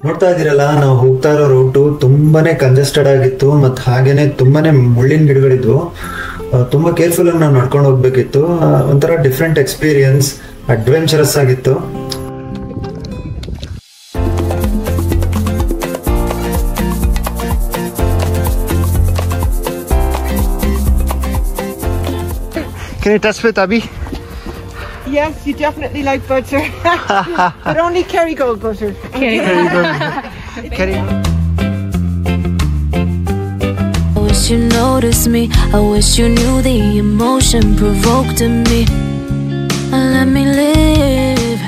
ನೋಡ್ತಾ ಇದ್ದೀರಲ್ಲ, ನಾವು ಹೋಗ್ತಾ ಇರೋ ರೂಟು ತುಂಬಾನೇ ಕಂಜೆಸ್ಟೆಡ್ ಆಗಿತ್ತು ಮತ್ತು ಹಾಗೇನೆ ತುಂಬಾನೇ ಮುಳ್ಳಿನ ಗಿಡಗಳಿದ್ವು. ತುಂಬಾ ಕೇರ್ಫುಲ್ ಆಗಿ ನಾವು ನಡ್ಕೊಂಡು ಹೋಗ್ಬೇಕಿತ್ತು. ಒಂಥರ ಡಿಫ್ರೆಂಟ್ ಎಕ್ಸ್ಪೀರಿಯನ್ಸ್, ಅಡ್ವೆಂಚರಸ್ ಆಗಿತ್ತು. Can you touch with Abhi? Yes, you definitely like butter. But only Kerrygold butter. Kerry. I wish you noticed me. I wish you knew the emotion provoked in me. Let me live.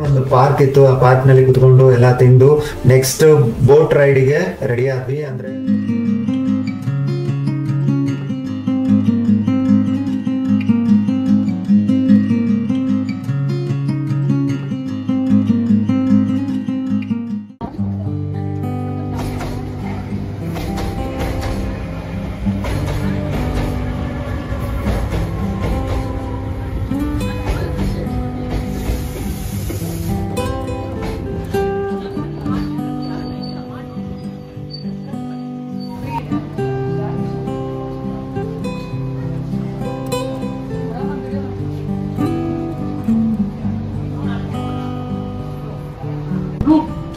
ಒಂದು park ಇತ್ತು, ಆ park ನಲ್ಲಿ ಕುತ್ಕೊಂಡು ಎಲ್ಲ ತಿಂದು next boat ರೈಡ್ಗೆ ready ಆದ್ವಿ. ಅಂದ್ರೆ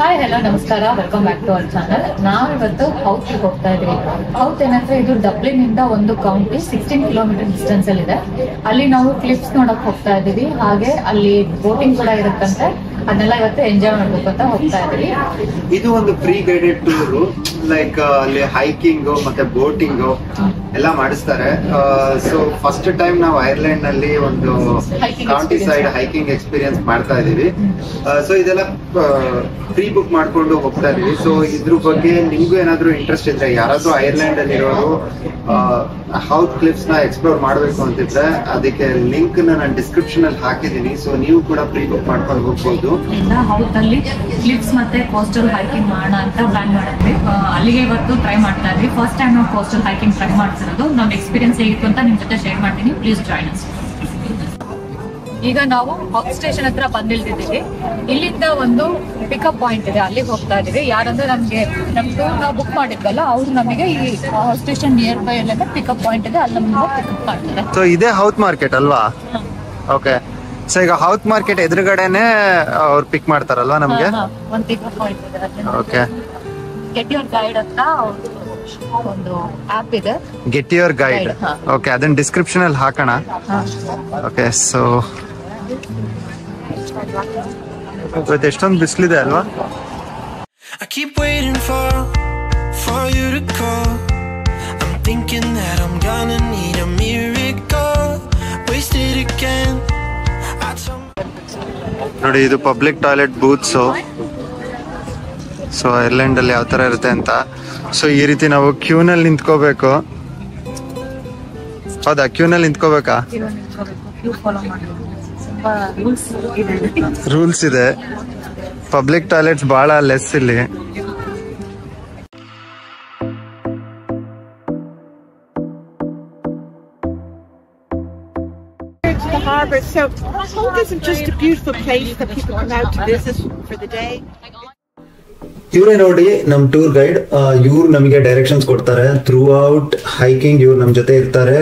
hi, hello, ನಮಸ್ಕಾರ, welcome back to our channel. ನಾವಿವತ್ತು ಹೌತ್ ಹೋಗ್ತಾ ಇದ್ವಿ. ಹೌತ್ ಏನಂದ್ರೆ ಇದು ಡಬ್ಲಿನ್ ಇಂದ ಒಂದು ಕೌಂಟಿ 16 ಕಿಲೋಮೀಟರ್ ಡಿಸ್ಟೆನ್ಸ್ ಅಲ್ಲಿ ಇದೆ. ಅಲ್ಲಿ ನಾವು ಕ್ಲಿಪ್ಸ್ ನೋಡಕ್ ಹೋಗ್ತಾ ಇದೀವಿ. ಹಾಗೆ ಅಲ್ಲಿ ಬೋಟಿಂಗ್ ಕೂಡ ಇರುತ್ತಂತೆ. ಅದನ್ನೆಲ್ಲ ಇವತ್ತು ಎಂಜಾಯ್ ಮಾಡ್ಬೇಕು ಅಂತ ಹೋಗ್ತಾ ಇದೀವಿ. ಇದು ಒಂದು ಪ್ರೀ ಗೈಡೆಡ್ ಟೂರ್. ಲೈಕ್ ಅಲ್ಲಿ ಹೈಕಿಂಗ್ ಮತ್ತೆ ಬೋಟಿಂಗ್ ಎಲ್ಲ ಮಾಡಿಸ್ತಾರೆ. ಸೊ ಫಸ್ಟ್ ಟೈಮ್ ನಾವು ಐರ್ಲೆಂಡ್ ನಲ್ಲಿ ಒಂದು ಕೌಂಟಿ ಸೈಡ್ ಹೈಕಿಂಗ್ ಎಕ್ಸ್ಪೀರಿಯನ್ಸ್ ಮಾಡ್ತಾ ಇದೀವಿ. ಸೊ ಇದೆಲ್ಲ ಪ್ರೀ ಬುಕ್ ಮಾಡ್ಕೊಂಡು ಹೋಗ್ತಾ ಇದೀವಿ. ಸೊ ಇದ್ರ ಬಗ್ಗೆ ನಿಮ್ಗೂ ಏನಾದ್ರು ಇಂಟ್ರೆಸ್ಟ್ ಇದ್ರೆ, ಯಾರಾದ್ರೂ ಐರ್ಲೆಂಡ್ ಅಲ್ಲಿ ಇರೋರು ಹೌತ್ ಕ್ಲಿಪ್ಸ್ ನ ಎಕ್ಸ್ಪ್ಲೋರ್ ಮಾಡ್ಬೇಕು ಅಂತಿದ್ರೆ ಅದಕ್ಕೆ ಲಿಂಕ್ ನಾನು ಡಿಸ್ಕ್ರಿಪ್ಷನ್ ಅಲ್ಲಿ ಹಾಕಿದೀನಿ. ಸೊ ನೀವು ಕೂಡ ಪ್ರೀ ಬುಕ್ ಮಾಡ್ಕೊಂಡು ಹೋಗ್ಬೋದು. ಹೌತ್ ಅಲ್ಲಿ ಕ್ಲಿಪ್ಸ್ ಮತ್ತೆ ಕೋಸ್ಟಲ್ ಹೈಕಿಂಗ್ ಮಾಡೋಣ ಅಂತ ಪ್ಲಾನ್ ಮಾಡಿದ್ವಿ. ಅಲ್ಲಿಗೆ ಇವತ್ತು ಟ್ರೈ ಮಾಡ್ತಾ ಇದ್ವಿ. ಫಸ್ಟ್ ಟೈಮ್ ನಾವು ಕೋಸ್ಟಲ್ ಹೈಕಿಂಗ್ ಟ್ರೈ ಮಾಡ್ತಿರೋದು. ನಮ್ಮ ಎಕ್ಸ್ಪೀರಿಯನ್ಸ್ ಹೇಗಿತ್ತು ಅಂತ ನಿಮ್ ಜೊತೆ ಶೇರ್ ಮಾಡ್ತೀನಿ. Please join us. ಈಗ ನಾವು ಹೌತ್ ಸ್ಟೇಷನ್ ಹತ್ರ ಬಂದಿಳಿದಿದ್ದೀವಿ. ಇಲ್ಲಿಂದ ಒಂದು ಪಿಕಪ್ ಪಾಯಿಂಟ್ ಇದೆ, ಅಲ್ಲಿಗೆ ಹೋಗ್ತಾ ಇದೀವಿ. ಯಾರಂದ್ರೆ ನಮ್ಗೆ ನಮ್ ಟೂರ್ ನಾವು ಬುಕ್ ಮಾಡಿದ್ವಲ್ಲ, ಅವ್ರು ನಮಗೆ ಈ ಹೌತ್ ಸ್ಟೇಷನ್ ನಿಯರ್ ಬೈ ಅಲ್ಲೆಲ್ಲ ಪಿಕಪ್ ಪಾಯಿಂಟ್ ಇದೆ, ಅಲ್ಲಿ ನಮ್ಗೆ ಪಿಕಪ್ ಮಾಡ್ತಾರೆ. ಸೊ ಇದೇ ಹೌತ್ ಮಾರ್ಕೆಟ್ ಅಲ್ವಾ? ಓಕೆ. ಸೊ ಈಗ ಹೌತ್ ಮಾರ್ಕೆಟ್ ಎದುರುಗಡೆನೆ ಅವ್ರು ಪಿಕ್ ಮಾಡ್ತಾರಲ್ವಾ ನಮ್ಗೆ? ಒಂದು ಪಿಕಪ್ ಪಾಯಿಂಟ್ ಇದೆ. ಓಕೆ. ಗೆಟ್ ಯುವರ್ ಗೈಡ್ ಅಂತ ಒಂದು ಆಪ್ ಇದೆ. Get your guide. ಓಕೆ, ಅದನ್ನ ಡಿಸ್ಕ್ರಿಪ್ಷನ್ ಅಲ್ಲಿ ಹಾಕೋಣ. ಓಕೆ. ಸೊ ಇವತ್ತು ಎಷ್ಟೊಂದು ಬಿಸಿಲಿದೆ ಅಲ್ವಾ? I keep waiting for you to call. I'm thinking that I'm gonna need a miracle. Wasted again. ನೋಡಿ, ಇದು ಪಬ್ಲಿಕ್ ಟಾಯ್ಲೆಟ್ ಬೂತ್ಸು. ಸೊ ಐರ್ಲೆಂಡ್ ಅಲ್ಲಿ ಯಾವ ತರ ಇರುತ್ತೆ ಅಂತ. ಸೊ ಈ ರೀತಿ ನಾವು ಕ್ಯೂನಲ್ಲಿ ನಿಂತ್ಕೋಬೇಕು. ಹೌದಾ? ಕ್ಯೂನಲ್ಲಿ ನಿಂತ್ಕೋಬೇಕಾ? ರೂಲ್ಸ್ ಇದೆ. ಪಬ್ಲಿಕ್ ಟಾಯ್ಲೆಟ್ಸ್ ಬಹಳ ಲೆಸ್ ಇಲ್ಲಿ. The harbour. So Holt isn't just a beautiful place that people come out to visit for the day. ಇವರೇ ನೋಡಿ ನಮ್ ಟೂರ್ ಗೈಡ್. ಇವ್ರು ನಮಗೆ ಡೈರೆಕ್ಷನ್ಸ್ ಕೊಡ್ತಾರೆ ಥ್ರೂ ಔಟ್ ಹೈಕಿಂಗ್. ಇವ್ರು ನಮ್ ಜೊತೆ ಇರ್ತಾರೆ.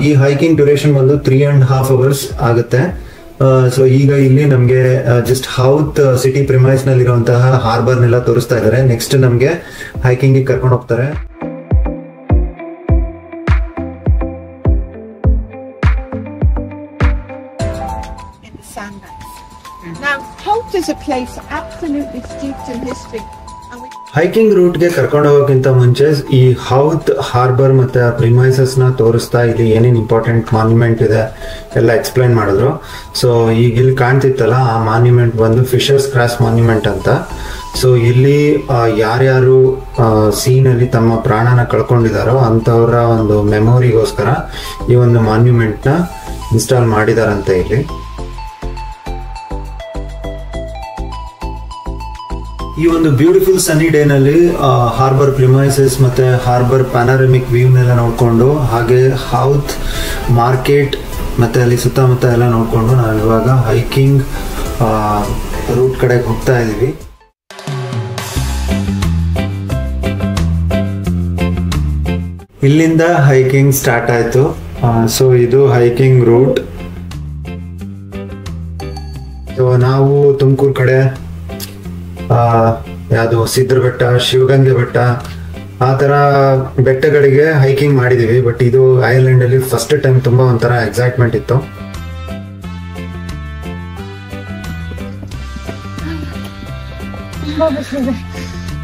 ಈ ಹೈಕಿಂಗ್ ಡ್ಯೂರೇಷನ್ ಬಂದು 3.5 hours ಆಗುತ್ತೆ. ಸೊ ಈಗ ಇಲ್ಲಿ ನಮ್ಗೆ ಜಸ್ಟ್ ಹೌತ್ ಸಿಟಿ ಪ್ರಿಮೈಸ್ ನಲ್ಲಿ ಇರುವಂತಹ ಹಾರ್ಬರ್ ನೆಲ್ಲ ತೋರಿಸ್ತಾ ಇದ್ದಾರೆ. ನೆಕ್ಸ್ಟ್ ನಮ್ಗೆ ಹೈಕಿಂಗ್ ಕರ್ಕೊಂಡು ಹೋಗ್ತಾರೆ. Now, Holt is a place absolutely steeped in history. Hiking ರೂಟ್ಗೆ ಕರ್ಕೊಂಡು ಹೋಗೋಕ್ಕಿಂತ ಮುಂಚೆ ಈ ಹೌತ್ ಹಾರ್ಬರ್ ಮತ್ತೆ ಆ ಪ್ರಿಮೈಸಸ್ ನ ತೋರಿಸ್ತಾ ಇಲ್ಲಿ ಏನೇನು ಇಂಪಾರ್ಟೆಂಟ್ ಮಾನ್ಯುಮೆಂಟ್ ಇದೆ ಎಲ್ಲ ಎಕ್ಸ್ಪ್ಲೈನ್ ಮಾಡಿದ್ರು. ಸೊ ಈಗ ಇಲ್ಲಿ ಕಾಣ್ತಿತ್ತಲ್ಲ, ಆ ಮಾನ್ಯುಮೆಂಟ್ ಬಂದು ಫಿಶರ್ಸ್ ಕ್ರಾಸ್ ಮಾನ್ಯುಮೆಂಟ್ ಅಂತ. ಸೊ ಇಲ್ಲಿ ಯಾರ್ಯಾರು ಸೀನಲ್ಲಿ ತಮ್ಮ ಪ್ರಾಣನ ಕಳ್ಕೊಂಡಿದಾರೋ ಅಂತವರ ಒಂದು ಮೆಮೊರಿಗೋಸ್ಕರ ಈ ಒಂದು ಮಾನ್ಯುಮೆಂಟ್ ನ ಇನ್ಸ್ಟಾಲ್ ಮಾಡಿದಾರಂತೆ ಇಲ್ಲಿ. ಈ ಒಂದು ಬ್ಯೂಟಿಫುಲ್ ಸನ್ನಿ ಡೇ ನಲ್ಲಿ ಹಾರ್ಬರ್ ಪ್ರಿಮೈಸಸ್ ಮತ್ತೆ ಹಾರ್ಬರ್ ಪ್ಯಾನರಮಿಕ್ ವ್ಯೂ ನೆಲ್ಲ ನೋಡ್ಕೊಂಡು, ಹಾಗೆ ಹೌತ್ ಮಾರ್ಕೆಟ್ ಮತ್ತು ಅಲ್ಲಿ ಸುತ್ತಮುತ್ತ ಎಲ್ಲ ನೋಡಿಕೊಂಡು ನಾವು ಇವಾಗ ಹೈಕಿಂಗ್ ರೂಟ್ ಕಡೆಗೆ ಹೋಗ್ತಾ ಇದ್ದೀವಿ. ಇಲ್ಲಿಂದ ಹೈಕಿಂಗ್ ಸ್ಟಾರ್ಟ್ ಆಯಿತು. ಸೊ ಇದು ಹೈಕಿಂಗ್ ರೂಟ್. ಸೊ ನಾವು ತುಮಕೂರು ಕಡೆ ಯಾವುದು ಸಿದ್ರ ಬೆಟ್ಟ, ಶಿವಗಂಗೆ ಬೆಟ್ಟ, ಆ ಥರ ಬೆಟ್ಟಗಳಿಗೆ ಹೈಕಿಂಗ್ ಮಾಡಿದ್ದೀವಿ. ಬಟ್ ಇದು ಐರ್ಲೆಂಡಲ್ಲಿ ಫಸ್ಟ್ ಟೈಮ್ ತುಂಬ ಒಂಥರ ಎಕ್ಸೈಟ್ಮೆಂಟ್ ಇತ್ತು.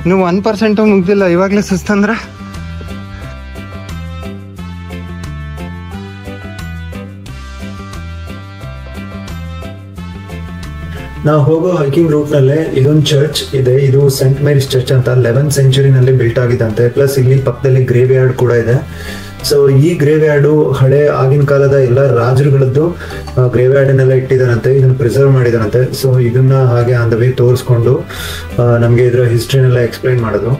ಇನ್ನು 1% ಮುಗ್ದಿಲ್ಲ, ಇವಾಗಲೇ ಸುಸ್ತಂದ್ರೆ. ನಾವು ಹೋಗೋ ಹೈಕಿಂಗ್ ರೂಟ್ ನಲ್ಲೇ ಇದೊಂದು ಚರ್ಚ್ ಇದೆ. ಇದು ಸೆಂಟ್ ಮೇರಿಸ್ ಚರ್ಚ್ ಅಂತ 11th ಸೆಂಚುರಿನಲ್ಲಿ ಬಿಲ್ಟ್ ಆಗಿದಂತೆ. ಪ್ಲಸ್ ಇಲ್ಲಿ ಪಕ್ಕದಲ್ಲಿ ಗ್ರೇವ್ ಯಾರ್ಡ್ ಕೂಡ ಇದೆ. ಸೊ ಈ ಗ್ರೇವ್ ಯಾರ್ಡು ಹಳೆ ಆಗಿನ ಕಾಲದ ಎಲ್ಲ ರಾಜರುಗಳದ್ದು ಗ್ರೇವ್ ಯಾರ್ಡನ್ನೆಲ್ಲ ಇಟ್ಟಿದ್ದಾರಂತೆ, ಇದನ್ನ ಪ್ರಿಸರ್ವ್ ಮಾಡಿದಾರಂತೆ. ಸೊ ಇದನ್ನ ಹಾಗೆ ಆನ್ ದ ವೇ ತೋರಿಸ್ಕೊಂಡು ನಮಗೆ ಇದರ ಹಿಸ್ಟ್ರಿನೆಲ್ಲ ಎಕ್ಸ್ಪ್ಲೈನ್ ಮಾಡೋದು.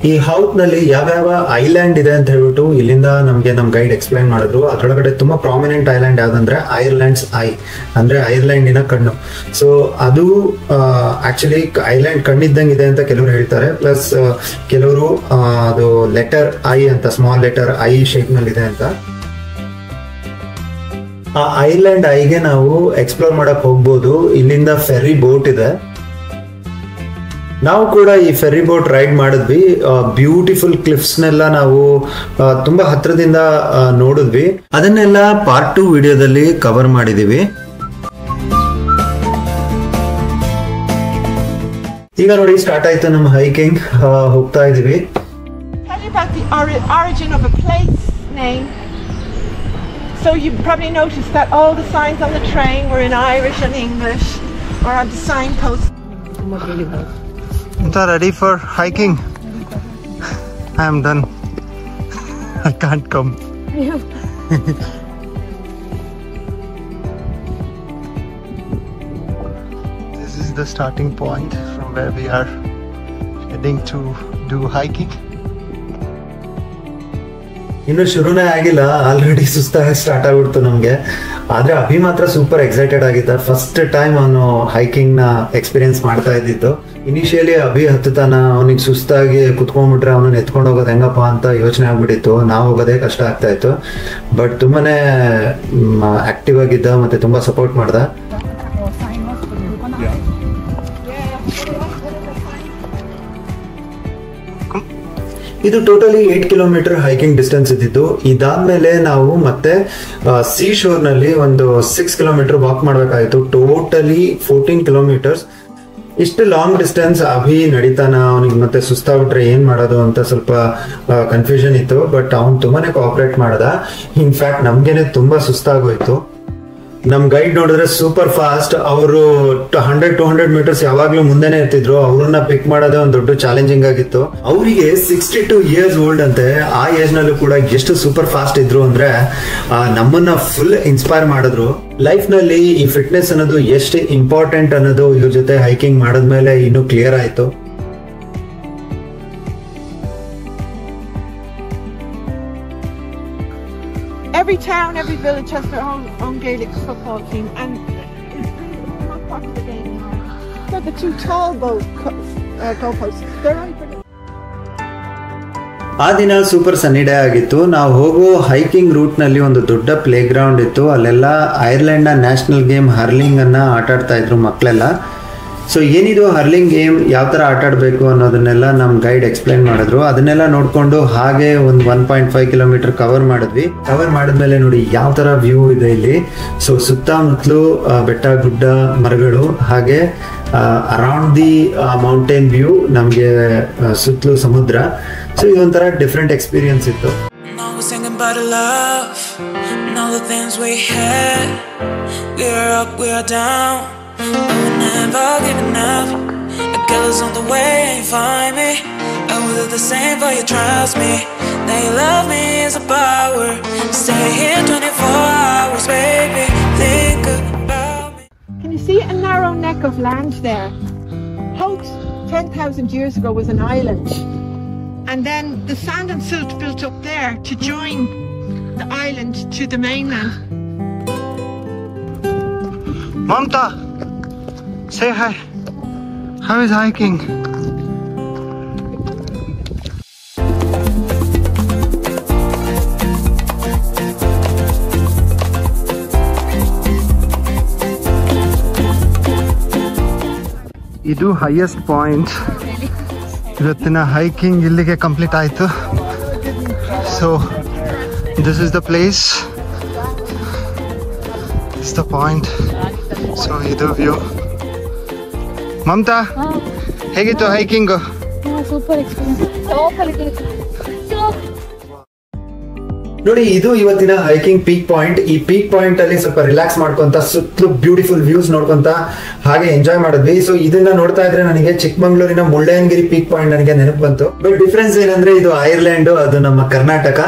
ಈ ಹೌತ್ ನಲ್ಲಿ ಯಾವ್ಯಾವ ಐಲ್ಯಾಂಡ್ ಇದೆ ಅಂತ ಹೇಳ್ಬಿಟ್ಟು ಇಲ್ಲಿಂದ ನಮಗೆ ನಮ್ಮ ಗೈಡ್ ಎಕ್ಸ್ಪ್ಲೈನ್ ಮಾಡಿದ್ರು. ಅದರೊಳಗಡೆ ತುಂಬಾ ಪ್ರಾಮಿನೆಂಟ್ ಐಲ್ಯಾಂಡ್ ಯಾವ್ದಂದ್ರೆ ಐರ್ಲೆಂಡ್ಸ್ ಐ, ಅಂದ್ರೆ ಐರ್ಲೆಂಡಿನ ಕಣ್ಣು. ಸೊ ಅದು ಆಕ್ಚುಲಿ ಐಲ್ಯಾಂಡ್ ಕಣ್ಣಿದ್ದಂಗೆ ಇದೆ ಅಂತ ಕೆಲವರು ಹೇಳ್ತಾರೆ. ಪ್ಲಸ್ ಕೆಲವರು ಅದು ಲೆಟರ್ ಐ ಅಂತ, ಸ್ಮಾಲ್ ಲೆಟರ್ ಐ ಶೇಪ್ ನಲ್ಲಿ ಇದೆ ಅಂತ. ಆ ಐಲ್ಯಾಂಡ್ ಐಗೆ ನಾವು ಎಕ್ಸ್ಪ್ಲೋರ್ ಮಾಡಕ್ ಹೋಗ್ಬೋದು. ಇಲ್ಲಿಂದ ಫೆರ್ರಿ ಬೋಟ್ ಇದೆ. ನಾವು ಕೂಡ ಈ ಫೆರ್ರಿ ಬೋಟ್ ರೈಡ್ ಮಾಡಿದ್ವಿ. ಬ್ಯೂಟಿಫುಲ್ ಕ್ಲಿಫ್ಸ್ನೆಲ್ಲ ನಾವು ತುಂಬಾ ಹತ್ರದಿಂದ ನೋಡಿದ್ವಿ. ಅದನ್ನೆಲ್ಲ ಪಾರ್ಟ್ 2 ವಿಡಿಯೋದಲ್ಲಿ ಕವರ್ ಮಾಡಿದೀವಿ. ಈಗ ನೋಡಿ ಸ್ಟಾರ್ಟ್ ಆಯ್ತು ನಮ್ಮ ಹೈಕಿಂಗ್. ಹೋಗ್ತಾ ಇದೀವಿ. Tell you about the origin of a place name. So you probably noticed that all the signs on the train were in Irish and English, or on the signpost. Ready for hiking? I am done. I can't come. This is the starting point from where we are heading to do hiking. ಇನ್ನು ಶುರುನೇ ಆಗಿಲ್ಲ, already ಸುಸ್ತಾಗಿ start ಆಗ್ಬಿಡ್ತು ನಮಗೆ. ಆದ್ರೆ ಅಭಿ ಮಾತ್ರ super excited ಆಗಿದ್ದ. First time ಅವನು hiking ನ ಎಕ್ಸ್ಪೀರಿಯನ್ಸ್ ಮಾಡ್ತಾ ಇದ್ದಿದ್ದು. ಇನಿಷಿಯಲಿ ಅಭಿ ಹತ್ತತಾನ ಅವನಿಗೆ ಸುಸ್ತಾಗಿ ಕುತ್ಕೊಂಡ್ಬಿಟ್ರೆ ಅವನನ್ನ ಎತ್ಕೊಂಡು ಹೋಗೋದು ಹೆಂಗಪ್ಪ ಅಂತ ಯೋಚನೆ ಆಗ್ಬಿಟ್ಟಿತ್ತು. ನಾವು ಹೋಗೋದೇ ಕಷ್ಟ ಆಗ್ತಾ ಇತ್ತು. ಬಟ್ ತುಂಬಾನೇ ಆಕ್ಟಿವ್ ಆಗಿದ್ದ ಮತ್ತೆ ತುಂಬಾ ಸಪೋರ್ಟ್ ಮಾಡ್ದ. ಇದು ಟೋಟಲಿ 8 ಕಿಲೋಮೀಟರ್ ಹೈಕಿಂಗ್ ಡಿಸ್ಟೆನ್ಸ್ ಇದ್ದಿದ್ದು. ಇದಾದ್ಮೇಲೆ ನಾವು ಮತ್ತೆ ಸೀ ಶೋರ್ ನಲ್ಲಿ ಒಂದು 6 ಕಿಲೋಮೀಟರ್ ವಾಕ್ ಮಾಡ್ಬೇಕಾಯ್ತು. Totally 14 kilometres. ಇಷ್ಟು ಲಾಂಗ್ ಡಿಸ್ಟೆನ್ಸ್ ಅಭಿ ನಡೀತಾನ, ಅವನಿಗೆ ಮತ್ತೆ ಸುಸ್ತಾಗ್ಬಿಟ್ರೆ ಏನ್ ಮಾಡೋದು ಅಂತ ಸ್ವಲ್ಪ ಕನ್ಫ್ಯೂಷನ್ ಇತ್ತು. ಬಟ್ ಅವ್ನು ತುಂಬಾನೇ ಕೋಆಪರೇಟ್ ಮಾಡ್ದ. ಇನ್ಫ್ಯಾಕ್ಟ್ ನಮ್ಗೇನೆ ತುಂಬಾ ಸುಸ್ತಾಗೋಯ್ತು. ನಮ್ ಗೈಡ್ ನೋಡಿದ್ರೆ ಸೂಪರ್ ಫಾಸ್ಟ್. ಅವರು 100-200 ಮೀಟರ್ಸ್ ಯಾವಾಗ್ಲೂ ಮುಂದೆನೆ ಇರ್ತಿದ್ರು. ಅವ್ರನ್ನ ಪಿಕ್ ಮಾಡೋದೇ ಒಂದು ದೊಡ್ಡ ಚಾಲೆಂಜಿಂಗ್ ಆಗಿತ್ತು. ಅವರಿಗೆ 62 ಇಯರ್ಸ್ ಓಲ್ಡ್ ಅಂತೆ. ಆ ಏಜ್ ನಲ್ಲೂ ಕೂಡ ಎಷ್ಟು ಸೂಪರ್ ಫಾಸ್ಟ್ ಇದ್ರು ಅಂದ್ರೆ ನಮ್ಮನ್ನ ಫುಲ್ ಇನ್ಸ್ಪೈರ್ ಮಾಡಿದ್ರು. ಲೈಫ್ ನಲ್ಲಿ ಈ ಫಿಟ್ನೆಸ್ ಅನ್ನೋದು ಎಷ್ಟು ಇಂಪಾರ್ಟೆಂಟ್ ಅನ್ನೋದು ಇವ್ರ ಜೊತೆ ಹೈಕಿಂಗ್ ಮಾಡಿದ್ಮೇಲೆ ಇನ್ನೂ ಕ್ಲಿಯರ್ ಆಯ್ತು. Every town, every village has their own Gaelic football team, and it's not part of the game now. So the two tall goalposts, they're only for the... ಆ ದಿನ ಸೂಪರ್ ಸನ್ನಿ day ಆಗಿತ್ತು. ನಾವು ಹೋಗೋ hiking root ನಲ್ಲಿ ಒಂದು ದೊಡ್ಡ play ground ಇತ್ತು. ಅಲ್ಲೆಲ್ಲ ಐರ್ಲೆಂಡ್ ನ ನ್ಯಾಷನಲ್ ಗೇಮ್ ಹರ್ಲಿಂಗ್ ಅನ್ನ ಆಟ ಆಡ್ತಾ ಇದ್ರು ಮಕ್ಕಳೆಲ್ಲ. ಸೊ ಏನಿದು ಹರ್ಲಿಂಗ್ ಗೇಮ್, ಯಾವ ತರ ಆಟ ಆಡಬೇಕು ಅನ್ನೋದನ್ನೆಲ್ಲ ನಮ್ಮ ಗೈಡ್ ಎಕ್ಸ್ಪ್ಲೈನ್ ಮಾಡಿದ್ರು. ಅದನ್ನೆಲ್ಲ ನೋಡ್ಕೊಂಡು ಹಾಗೆ ಒಂದು 1.5 ಕಿಲೋಮೀಟರ್ ಕವರ್ ಮಾಡಿದ್ವಿ. ಕವರ್ ಮಾಡಿದ್ಮೇಲೆ ನೋಡಿ ಯಾವ ತರ ವ್ಯೂ ಇದೆ ಇಲ್ಲಿ. ಸೊ ಸುತ್ತಮುತ್ತಲು ಬೆಟ್ಟ ಗುಡ್ಡ ಮರಗಳು, ಹಾಗೆ ಅರೌಂಡ್ ದಿ ಮೌಂಟೇನ್ ವ್ಯೂ, ನಮಗೆ ಸುತ್ತಲೂ ಸಮುದ್ರ. ಸೊ ಇದೊಂಥರ ಡಿಫ್ರೆಂಟ್ ಎಕ್ಸ್ಪೀರಿಯನ್ಸ್ ಇತ್ತು. But we're never giving up. A girl's on the way, find me. And do the same for you, trust me. Now you love me is a power. Stay here 24 hours, baby. Think about me. Can you see a narrow neck of land there? Howth 10,000 years ago was an island. And then the sand and silt built up there to join the island to the mainland. Mamta, say hi. How is hiking? ಇದು highest point. ಇವತ್ತಿನ hiking ಇಲ್ಲಿಗೆ complete ಆಯಿತು. So this is the place, is the point. So ಇದು view. Mamata, ಹೇಗಿತ್ತು hiking? Super experience. ನೋಡಿ, ಇದು ಇವತ್ತಿನ hiking peak point. ಈ ಪೀಕ್ ಪಾಯಿಂಟ್ ಅಲ್ಲಿ ಸ್ವಲ್ಪ ರಿಲ್ಯಾಕ್ಸ್ ಮಾಡ್ಕೊಂತ ಸುತ್ತಲೂ ಬ್ಯೂಟಿಫುಲ್ ವ್ಯೂಸ್ ನೋಡ್ಕೊಂತ ಹಾಗೆ ಎಂಜಾಯ್ ಮಾಡಿದ್ವಿ. ಸೊ ಇದನ್ನ ನೋಡ್ತಾ ಇದ್ರೆ ನನಗೆ ಚಿಕ್ಕಮಂಗ್ಳೂರಿನ ಮುಳ್ಳಯ್ಯನಗಿರಿ ಪೀಕ್ ಪಾಯಿಂಟ್ ನನಗೆ ನೆನಪು ಬಂತು. ಬಟ್ ಡಿಫ್ರೆನ್ಸ್ ಏನಂದ್ರೆ ಇದು ಐರ್ಲೆಂಡ್, ಅದು ನಮ್ಮ ಕರ್ನಾಟಕ.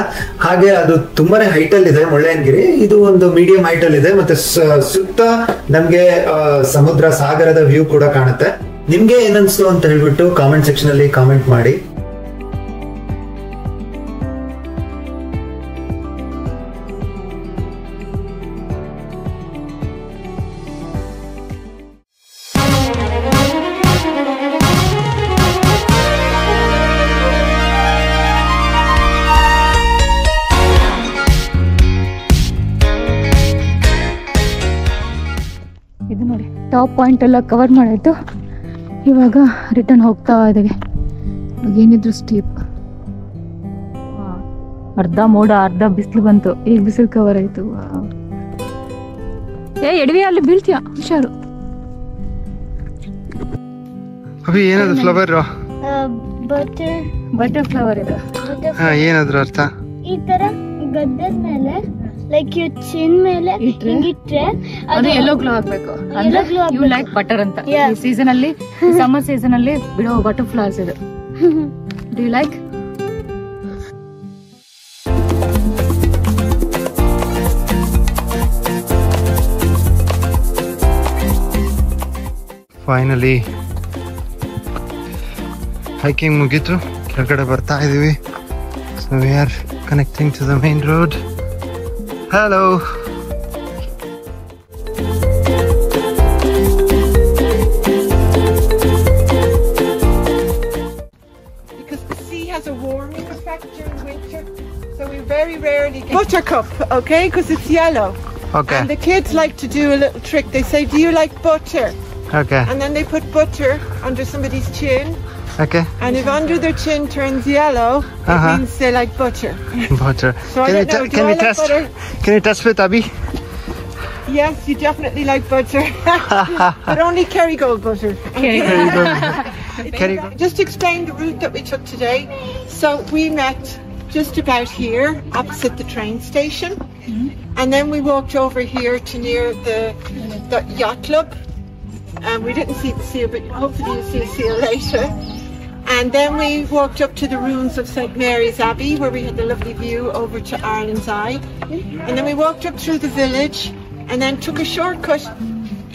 ಹಾಗೆ ಅದು ತುಂಬಾನೇ ಹೈಟ್ ಅಲ್ಲಿ ಇದೆ ಮುಳ್ಳಯ್ಯನಗಿರಿ, ಇದು ಒಂದು ಮೀಡಿಯಂ ಹೈಟ್ ಅಲ್ಲಿ ಇದೆ. ಮತ್ತೆ ಸುತ್ತ ನಮ್ಗೆ ಸಮುದ್ರ ಸಾಗರದ ವ್ಯೂ ಕೂಡ ಕಾಣುತ್ತೆ. ನಿಮ್ಗೆ ಏನನ್ಸ್ತು ಅಂತ ಹೇಳ್ಬಿಟ್ಟು ಕಾಮೆಂಟ್ ಸೆಕ್ಷನ್ ಅಲ್ಲಿ ಕಾಮೆಂಟ್ ಮಾಡಿ. ಇದು ನೋಡಿ, ಟಾಪ್ ಪಾಯಿಂಟ್ ಎಲ್ಲ ಕವರ್ ಮಾಡಾಯ್ತು. ಇವಾಗ ರಿಟರ್ನ್ ಹೋಗ್ತಾ ಇದ್ದೀವಿ. ಏನಿದ್ರು ಸ್ಟೀಪ್, ಅರ್ಧ ಮೋಡ ಅರ್ಧ ಬಿಸಿಲು ಬಂತು. ಈಗ ಬಿಸಿಲು ಕವರ್ ಆಯ್ತು. ಎಡವಿ ಅಲ್ಲಿ ಬೀಳ್ತೀಯ, ಹುಷಾರು. ಅಭಿ ಏನದು ಫ್ಲವರ್? ಬಟರ್ ಫ್ಲವರ್ ಇದು. ಏನಾದ್ರು ಅರ್ಥ? ಈ ತರ ಗದ್ದದ ಮೇಲೆ ಲೈಕ್ ಯು ಚಿನ್ ಮೇಲೆ ಇಟ್ರೆ ಅದು ಯೆಲ್ಲೋ ಗ್ಲೋ ಆಗ್ಬೇಕು. ಅಂದ್ರೆ ಯು ಲೈಕ್ ಬಟರ್ ಅಂತ. ಈ ಸೀಸನ್ ಅಲ್ಲಿ, ಸಮ್ಮರ್ ಸೀಸನ್ ಅಲ್ಲಿ ಬಿಡೋ ಬಟರ್ ಫ್ಲವರ್ಸ್ ಇದು. Do you like? Finally hiking ಮುಗೀತು, ಕೆಳಗಡೆ ಬರ್ತಾ ಇದೀವಿ. So we are connecting to the main road. Hello. Because the sea has a warming effect during winter, so we very rarely get buttercup, okay? Because it's yellow. Okay. And the kids like to do a little trick. They say, "Do you like butter?" Okay. And then they put butter under somebody's chin. Okay. And if under their chin turns yellow, it means they like butter. Butter. So I don't know, do I like test? butter? Can you test with Abhi? Yes, you definitely like butter. But only Kerrygold butter. Kerrygold. Just explain the route that we took today. So we met just about here, opposite the train station. And then we walked over here to near the yacht club. We didn't see the seal, but hopefully you'll see a seal later. And then we walked up to the ruins of St. Mary's Abbey, where we had the lovely view over to Ireland's Eye. And then we walked up through the village and then took a shortcut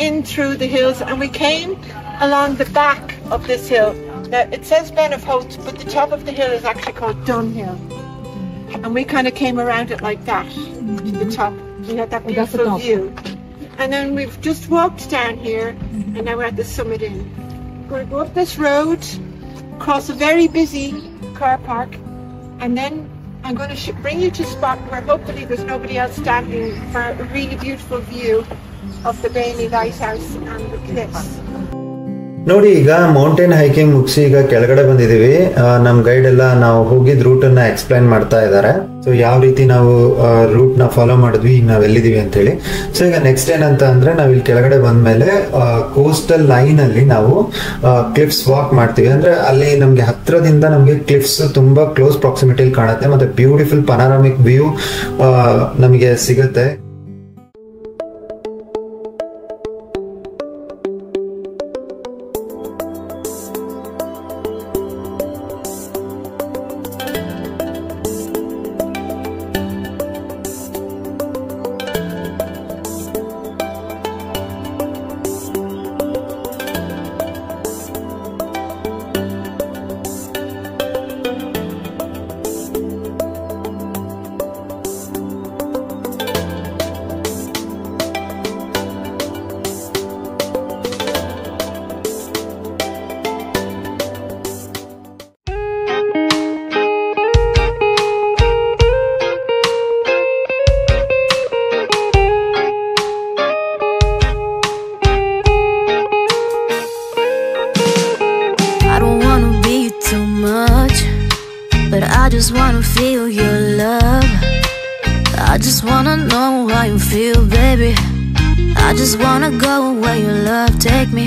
in through the hills, and we came along the back of this hill. Now it says Ben of Howth, but the top of the hill is actually called Dunhill. And we kind of came around it like that, to the top. We had that beautiful view. And then we've just walked down here, and now we're at the Summit Inn. We're going to go up this road, cross a very busy car park, and then I'm going to bring you to a spot where hopefully there's nobody else standing for a really beautiful view of the Bailey Lighthouse and the cliffs. ನೋಡಿ, ಈಗ mountain hiking ಮುಗಿಸಿ ಈಗ ಕೆಳಗಡೆ ಬಂದಿದೀವಿ. ನಮ್ guide ಎಲ್ಲ ನಾವು ಹೋಗಿದ್ ರೂಟ್ ಅನ್ನ ಎಕ್ಸ್ಪ್ಲೈನ್ ಮಾಡ್ತಾ ಇದ್ದಾರೆ. ಸೊ ಯಾವ ರೀತಿ ನಾವು ರೂಟ್ ನ ಫಾಲೋ ಮಾಡಿದ್ವಿ, ಈಗ ನಾವ್ ಎಲ್ಲಿದೀವಿ ಅಂತ ಹೇಳಿ. ಸೊ ಈಗ ನೆಕ್ಸ್ಟ್ ಏನಂತ ಅಂದ್ರೆ ನಾವ್ ಇಲ್ಲಿ ಕೆಳಗಡೆ ಬಂದ್ಮೇಲೆ ಕೋಸ್ಟಲ್ ಲೈನ್ ಅಲ್ಲಿ ನಾವು ಕ್ಲಿಫ್ಸ್ ವಾಕ್ ಮಾಡ್ತೀವಿ. ಅಂದ್ರೆ ಅಲ್ಲಿ ನಮ್ಗೆ ಹತ್ರದಿಂದ ನಮ್ಗೆ ಕ್ಲಿಫ್ಸ್ ತುಂಬಾ ಕ್ಲೋಸ್ ಪ್ರಾಕ್ಸಿಮಿಟಿಲಿ ಕಾಣುತ್ತೆ, ಮತ್ತೆ ಬ್ಯೂಟಿಫುಲ್ ಪನಾರಾಮಿಕ್ ವ್ಯೂ ನಮಗೆ ಸಿಗುತ್ತೆ. don't wanna be too much, but I just wanna feel your love. I just wanna know how you feel, baby. I just wanna go where your love take me.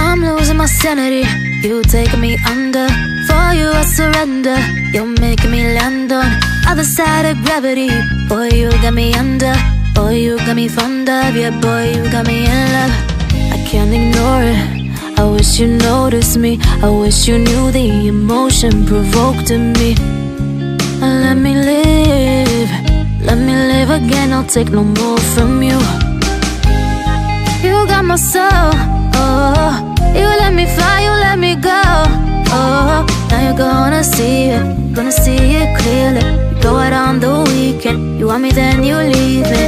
I'm losing my sanity, you taking me under. For you I surrender, you're making me land on other side of gravity. Boy, you got me under, boy, you got me fond of. Yeah, boy, you got me in love. I can't ignore it, I wish you noticed me. I wish you knew the emotion provoked in me. Let me live again, I'll take no more from you. You got my soul, oh, you let me fly, you let me go, oh, now you're gonna see it clearly. You go out on the weekend, you want me then you leave me.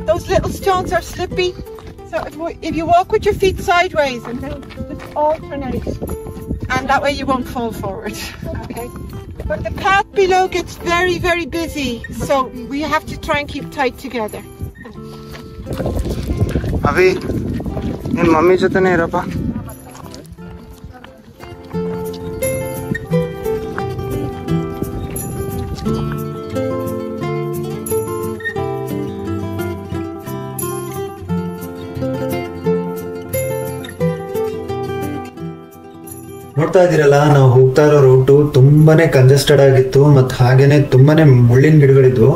Those little stones are slippy, so if you walk with your feet sideways and then just alternate, and that way you won't fall forward. Okay, but the path below gets very, very busy, so we have to try and keep tight together. ಅವಿ ನಿನ್ನ mummy ಜೊತೆನೇ ಇರಪ್ಪ. ನೋಡ್ತಾ ಇದ್ದೀರಲ್ಲ, ನಾವು ಹೋಗ್ತಾ ಇರೋ route ತುಂಬಾನೇ ಕಂಜೆಸ್ಟೆಡ್ ಆಗಿತ್ತು, ಮತ್ತು ಹಾಗೇನೆ ತುಂಬಾನೇ ಮುಳ್ಳಿನ ಗಿಡಗಳಿದ್ವು.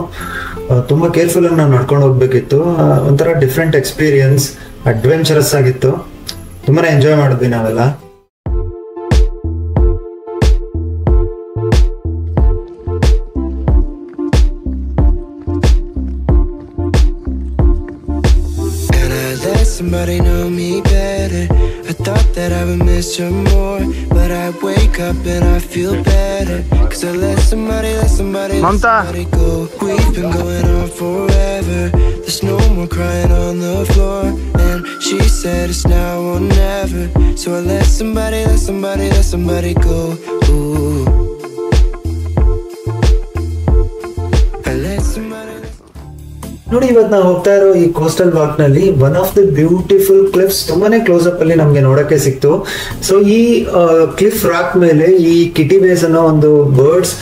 ತುಂಬಾ ಕೇರ್ಫುಲ್ ಆಗಿ ನಾವು ನಡ್ಕೊಂಡು ಹೋಗ್ಬೇಕಿತ್ತು. ಒಂಥರ ಡಿಫ್ರೆಂಟ್ ಎಕ್ಸ್ಪೀರಿಯನ್ಸ್, ಅಡ್ವೆಂಚರಸ್ ಆಗಿತ್ತು. ತುಂಬಾನೇ ಎಂಜಾಯ್ ಮಾಡಿದ್ವಿ ನಾವೆಲ್ಲ. Somebody know me better. I thought that I would miss her more, but I wake up and I feel better. Cause I let somebody go. We've been going on forever. There's no more crying on the floor. And she said it's now or never. So I let somebody go. Ooh. I let somebody. ನೋಡಿ, ಇವತ್ತು ನಾವು ಹೋಗ್ತಾ ಇರೋ ಈ coastal walk ನಲ್ಲಿ one of the beautiful ಕ್ಲಿಫ್ಸ್ ತುಂಬಾನೇ close up ಅಲ್ಲಿ ನಮ್ಗೆ ನೋಡಕ್ಕೆ ಸಿಕ್ತು. ಸೊ ಈ ಕ್ಲಿಫ್ ರಾಕ್ ಮೇಲೆ ಈ ಕಿಟಿ ಬೇಸ್ ಅನ್ನೋ ಒಂದು ಬರ್ಡ್ಸ್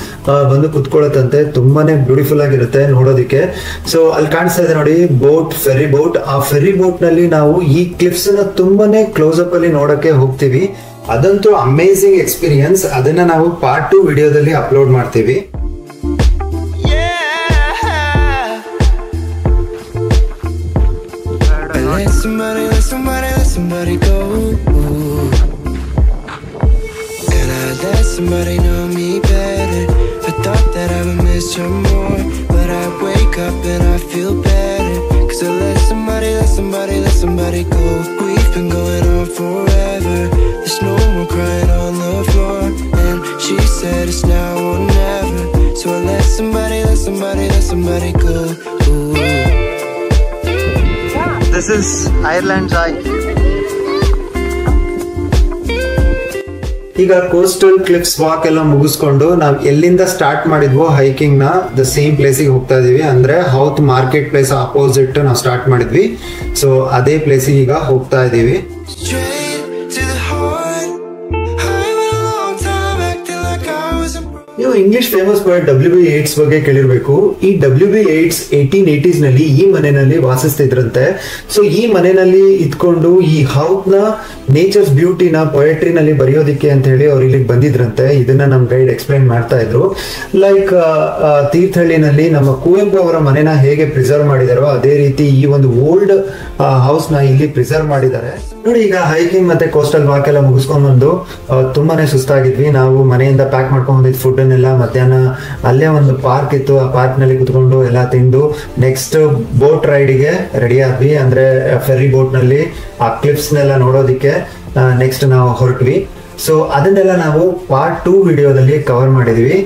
ಬಂದು ಕುತ್ಕೊಳ್ಳುತ್ತಂತೆ. ತುಂಬಾನೇ ಬ್ಯೂಟಿಫುಲ್ ಆಗಿರುತ್ತೆ ನೋಡೋದಿಕ್ಕೆ. ಸೊ ಅಲ್ಲಿ ಕಾಣಿಸ್ತಾ ಇದೆ ನೋಡಿ ಬೋಟ್, ಫೆರಿ ಬೋಟ್. ಆ ಫೆರಿ ಬೋಟ್ ನಲ್ಲಿ ನಾವು ಈ ಕ್ಲಿಫ್ಸ್ ನ ತುಂಬಾನೇ ಕ್ಲೋಸ್ ಅಪ್ ಅಲ್ಲಿ ನೋಡಕ್ಕೆ ಹೋಗ್ತೀವಿ. ಅದಂತೂ ಅಮೇಸಿಂಗ್ ಎಕ್ಸ್ಪೀರಿಯನ್ಸ್. ಅದನ್ನ ನಾವು ಪಾರ್ಟ್ 2 ವಿಡಿಯೋದಲ್ಲಿ ಅಪ್ಲೋಡ್ ಮಾಡ್ತೀವಿ. Let somebody go. Ooh. And I let somebody know me better. I thought that I would miss her more, but I wake up and I feel better. Cause I let somebody go. We've been going on forever. There's no more crying on the floor. And she said it's now or never. So I let somebody go. Ooh. This is Ireland's Eye. ಈಗ coastal ಕ್ಲಿಫ್ಸ್ walk ಎಲ್ಲ ಮುಗಿಸ್ಕೊಂಡು ನಾವು ಎಲ್ಲಿಂದ start ಮಾಡಿದ್ವೋ hiking ನ the same ಪ್ಲೇಸಿಗೆ ಹೋಗ್ತಾ ಇದೀವಿ. ಅಂದ್ರೆ ಹೌತ್ ಮಾರ್ಕೆಟ್ ಪ್ಲೇಸ್ ಅಪೋಸಿಟ್ ನಾವು ಸ್ಟಾರ್ಟ್ ಮಾಡಿದ್ವಿ. ಸೊ ಅದೇ ಪ್ಲೇಸಿಗೆ ಈಗ ಹೋಗ್ತಾ ಇದೀವಿ. ನೀವು English famous poet W.B. Yeats ಬಗ್ಗೆ ಕೇಳಿರ್ಬೇಕು. ಈ W.B. Yeats 1880s ನಲ್ಲಿ ಈ ಮನೆಯಲ್ಲಿ ವಾಸಿಸ್ತಿದ್ರಂತೆ. ಸೊ ಈ ಮನೆಯಲ್ಲಿ ಇದ್ಕೊಂಡು ಈ ಹೌತ್ ನ ನೇಚರ್ಸ್ ಬ್ಯೂಟಿನ ಪೊಯೆಟ್ರಿನಲ್ಲಿ ಬರೆಯೋದಿಕ್ಕೆ ಅಂತ ಹೇಳಿ ಅವ್ರು ಇಲ್ಲಿಗೆ ಬಂದಿದ್ರಂತೆ. ಇದನ್ನ ನಮ್ ಗೈಡ್ ಎಕ್ಸ್ಪ್ಲೈನ್ ಮಾಡ್ತಾ ಇದ್ರು. ಲೈಕ್ ತೀರ್ಥಹಳ್ಳಿನಲ್ಲಿ ನಮ್ಮ ಕುವೆಂಪು ಅವರ ಮನೆನ ಹೇಗೆ ಪ್ರಿಸರ್ವ್ ಮಾಡಿದಾರೋ ಅದೇ ರೀತಿ ಈ ಒಂದು ಓಲ್ಡ್ ಹೌಸ್ ನ ಇಲ್ಲಿ ಪ್ರಿಸರ್ವ್ ಮಾಡಿದ್ದಾರೆ. ನೋಡಿ, ಈಗ ಹೈಕಿಂಗ್ ಮತ್ತೆ ಕೋಸ್ಟಲ್ ವಾಕ್ ಎಲ್ಲ ಮುಗಿಸ್ಕೊಂಡ್ ಬಂದು ತುಂಬಾನೇ ಸುಸ್ತಾಗಿದ್ವಿ. ನಾವು ಮನೆಯಿಂದ ಪ್ಯಾಕ್ ಮಾಡ್ಕೊಂಡ್ ಬಂದಿದ್ ಫುಡ್ ಅನ್ನೆಲ್ಲ ಮಧ್ಯಾಹ್ನ ಅಲ್ಲೇ ಒಂದು ಪಾರ್ಕ್ ಇತ್ತು, ಆ ಪಾರ್ಕ್ ನಲ್ಲಿ ಕುತ್ಕೊಂಡು ಎಲ್ಲ ತಿಂದು ನೆಕ್ಸ್ಟ್ ಬೋಟ್ ರೈಡ್ಗೆ ರೆಡಿ ಆದ್ವಿ. ಅಂದ್ರೆ ಫೆರಿ ಬೋಟ್ ನಲ್ಲಿ ಆ ಕ್ಲಿಫ್ಸ್ ನೆಲ್ಲ ನೋಡೋದಿಕ್ಕೆ ನೆಕ್ಸ್ಟ್ ನಾವು ಹೊರಟ್ವಿ. ಸೊ ಅದನ್ನೆಲ್ಲ ನಾವು ಪಾರ್ಟ್ 2 ವಿಡಿಯೋದಲ್ಲಿ ಕವರ್ ಮಾಡಿದ್ವಿ.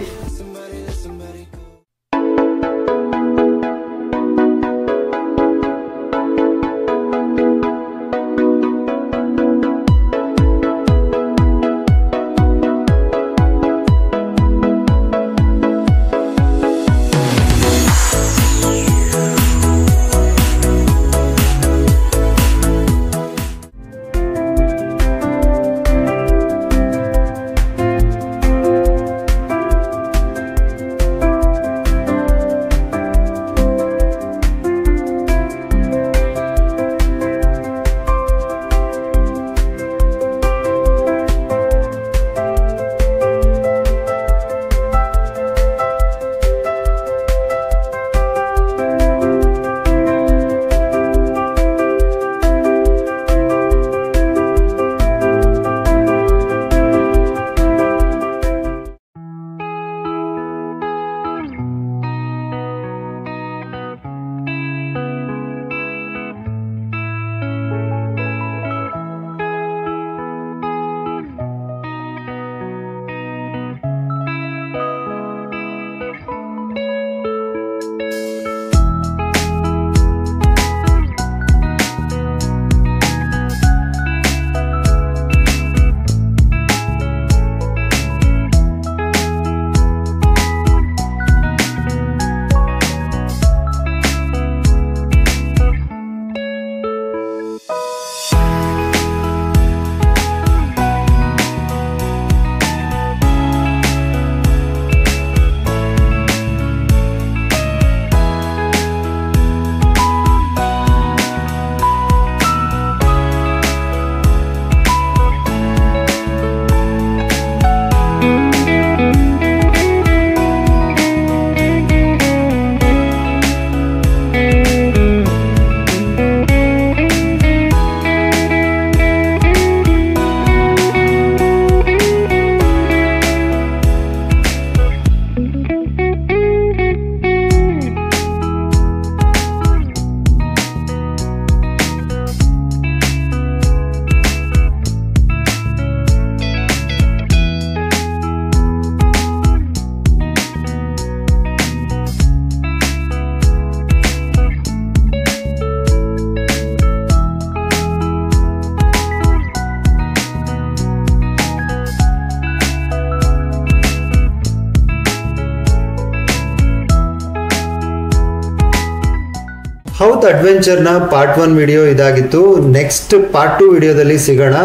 ಹೌತ್ ಅಡ್ವೆಂಚರ್ನ ಪಾರ್ಟ್ 1 ವಿಡಿಯೋ ಇದಾಗಿತ್ತು. ನೆಕ್ಸ್ಟ್ ಪಾರ್ಟ್ 2 ವಿಡಿಯೋದಲ್ಲಿ ಸಿಗೋಣ.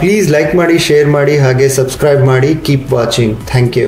ಪ್ಲೀಸ್ ಲೈಕ್ ಮಾಡಿ, ಶೇರ್ ಮಾಡಿ, ಹಾಗೆ ಸಬ್ಸ್ಕ್ರೈಬ್ ಮಾಡಿ. Keep watching. Thank you.